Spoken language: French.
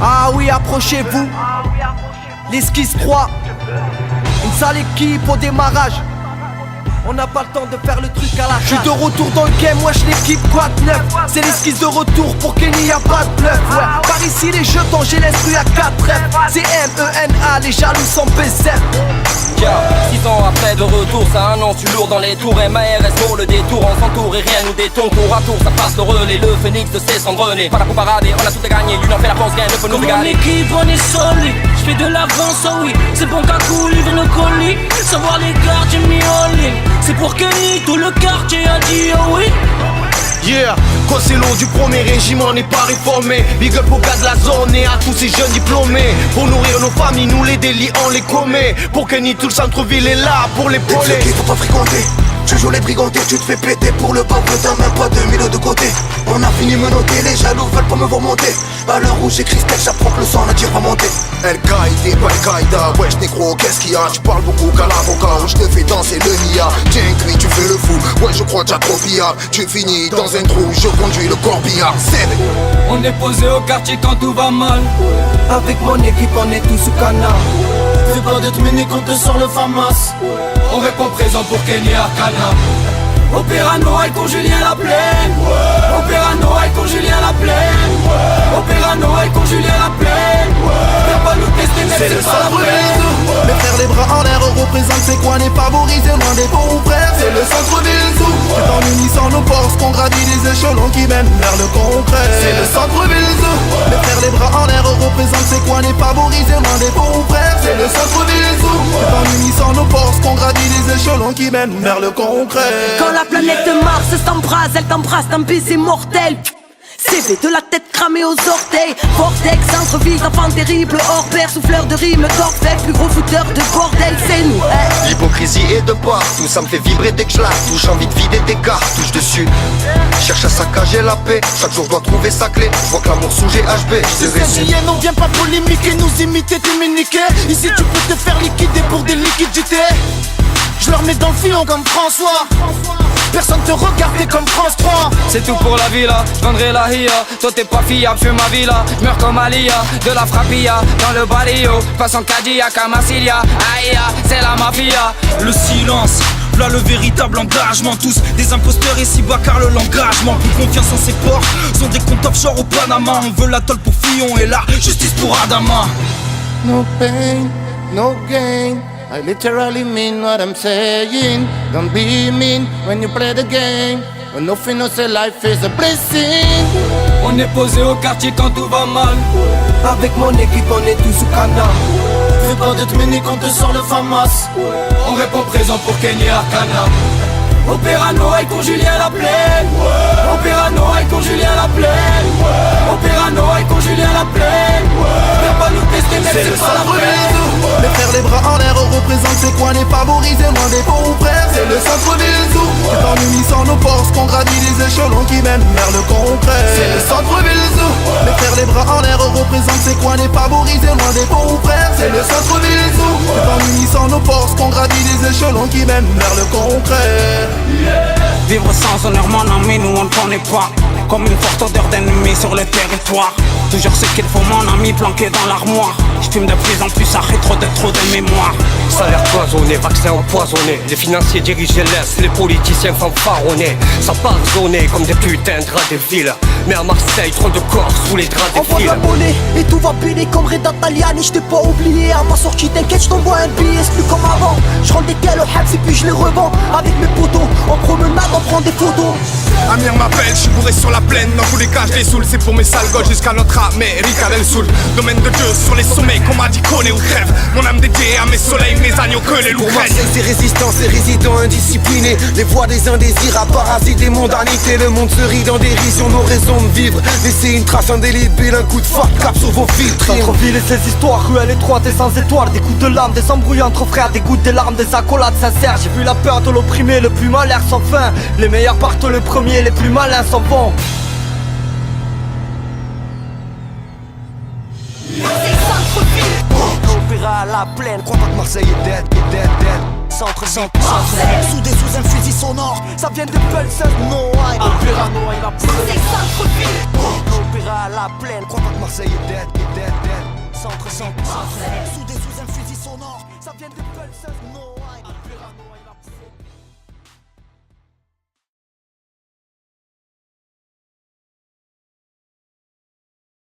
Ah oui, approchez-vous. L'esquisse 3. Une sale équipe au démarrage. On n'a pas le temps de faire le truc à la. Je suis de retour dans le game, wesh l'équipe quoi de neuf. C'est l'esquisse de retour pour Kenny, y'a pas de bluff. Ouais, par ici les jetons, j'ai l'esprit à 4 F. C'est M-E-N-A, les jaloux sont BZ. 6 ans après de retour, ça un an, tu lourd dans les tours. MARS pour le détour, on s'entoure et rien nous détourne. Tour à tour, ça passe le relais, le phénix de ses cendres nés. Pas la coupe paradée, on a tout à gagner. L'union fait la France, rien ne peut nous égaler. Comme équipe, on est solide. J'fais de l'avance, oh oui. C'est bon qu'à coup, livre nos colis. Savoir les gardes, j'ai mis all in. C'est pour Kenny, tout le quartier a dit oh oui. Yeah, quand c'est long du premier régime, on n'est pas réformé. Big up au gars de la zone et à tous ces jeunes diplômés. Pour nourrir nos familles, nous les délits, on les commet. Pour Kenny, tout le centre-ville est là pour l'épauler. Faut pas fréquenter. Tu joues les brigantés, tu te fais péter pour le bas, t'as même pas 2000 de côté. On a fini me noter, les jaloux veulent pas me voir monter. À l'heure où j'écris ce texte, j'apprends que le sang n'attire pas monter. Al-Qaïda, pas Al-Qaïda, wesh négro, qu'est-ce qu'il y a? Tu parles beaucoup qu'à l'avocat, où je te fais danser le nia. Tiens cuit, tu fais le fou, ouais je crois que t'as trop pillard. Tu finis dans un trou, je conduis le corbillard. On est posé au quartier quand tout va mal. Avec mon équipe, on est tous sous canard. Fais pas de te mener quand te sort le FAMAS. On répond présent pour Kenny Arcana. Opéra Noël con Julien la plaine. Opéra Noël con Julien la plaine. Opéra Noël con Julien la plaine. Viens pas nous tester, mais c'est pas la peine. Les frères les bras en l'air représentent c'est quoi les favorisés, loin des bons frères. C'est le centre-ville sous. C'est en unissant nos forces qu'on gravit les échelons qui mènent vers le concret. C'est le centre-ville sous. Les frères les bras en l'air représentent c'est quoi les favorisés, loin des bons frères. C'est le centre-ville sous. C'est en unissant nos forces qu'on gravit les échelons qui mènent vers le concret. Quand la planète Mars s'embrase, elle t'embrasse d'un baiser mortel. CV de la tête cramée aux orteils. Vortex, centre-ville d'enfants terribles. Hors pair, souffleur de rimes, d'orfèvre. Plus gros fouteur de bordel, c'est nous, hein. L'hypocrisie est de partout, ça me fait vibrer dès que je la touche. Envie de vider des cartouches dessus. Cherche à saccager la paix, chaque jour je dois trouver sa clé. Je vois que l'amour sous GHB, je te réussis. On vient pas polémiquer, nous imiter, t'immuniquer. Ici tu peux te faire liquider pour des liquidités. Je leur mets dans le filon comme François. Personne te regardait comme France 3. C'est tout pour la villa, j'vendrai la hia. Toi t'es pas fiable, j'fais ma villa. J'meurs comme Alia, de la frappilla. Dans le balio, passe en Cadillac à Massilia. Aïe, c'est la mafia. Le silence, là le véritable engagement. Tous des imposteurs ici bas car le l'engagement. Plus confiance en ses ports, sont des comptes offshore au Panama. On veut la tôle pour Fillon et la justice pour Adama. No pain, no gain. I literally mean what I'm saying. Don't be mean when you play the game. When nothing else in life is a blessing. On est posé au quartier quand tout va mal. Avec mon équipe, on est tous sous canard. Fais pas de te mener quand te sort le FAMAS. On répond présent pour Kenny Arcana. Opéra Noël con Julien la plaine. Opéra Noël con Julien la plaine. Opéra Noël con Julien la plaine. Viens pas nous tester, mais c'est pas la peine. Les frères les bras en l'air représentent c'est quoi les favorisés, loin des bons frères. C'est le centre-ville sous. C'est en unissant nos forces qu'on gravit les échelons qui mènent vers le concret. C'est le centre-ville sous. Les frères les bras en l'air représentent c'est quoi les favorisés, loin des bons frères. C'est le centre-ville sous. C'est en unissant nos forces qu'on gravit les échelons qui mènent vers le concret. Vivre sans honneur, mon ami, nous on ne connaît pas. Comme une forte odeur d'ennemi sur le territoire. Toujours ce qu'il faut, mon ami, planqué dans l'armoire. Je fume de plus en plus, arrête trop de mémoire. Salaire cloisonné, vaccin empoisonné. Les financiers dirigent et laissent les politiciens fanfaronnés. Ça part zoné comme des putains de draps des villes. Mais à Marseille, trop de corps sous les draps des Envoie de villes. la monnaie et tout va péler comme Reda Taliani. Je t'ai pas oublié à ma sortie, t'inquiète, je t'envoie un billet, c'est plus comme avant. Je rends des tels au Habs et puis je les revends. Avec mes potos, en promenade, on prend des photos. Amir m'appelle, je suis bourré sur la plaine. Dans tous les cas, je les saoule. C'est pour mes sales gosses jusqu'à notre Amérique del Sul. Domaine de Dieu sur les sommets, qu'on m'a dit connaît ou crève. Mon âme dédiée à mes soleils, mes agneaux que les loups Pour craignent. Marseille, c'est résistants, c'est résidents indisciplinés. Les voix des indésirables, parasites des mondanités. Le monde se rit dans dérision, nos raisons de vivre. Laissez une trace indélébile, un coup de fuck cap sur vos filtres. Centre-ville et ses histoires, ruelles étroites et sans étoiles. Des coups de lame, des embrouilles entre frères, des gouttes, des larmes, des accolades sincères. J'ai vu la peur de l'opprimé, le plus mal l'air sans fin. Les meilleurs partent le premier, les plus malins s'en vont. Opéra à la plaine, crois pas que Marseille est dead, dead, dead. Centre, soudé sous un fusil sonore, ça vient de Pulse, no hype. Opéra no hype, la plaine. Opéra à la plaine. Crois pas que Marseille est dead, dead. Centre, soudé sous un fusil sonore, ça vient de Pulse, no hype.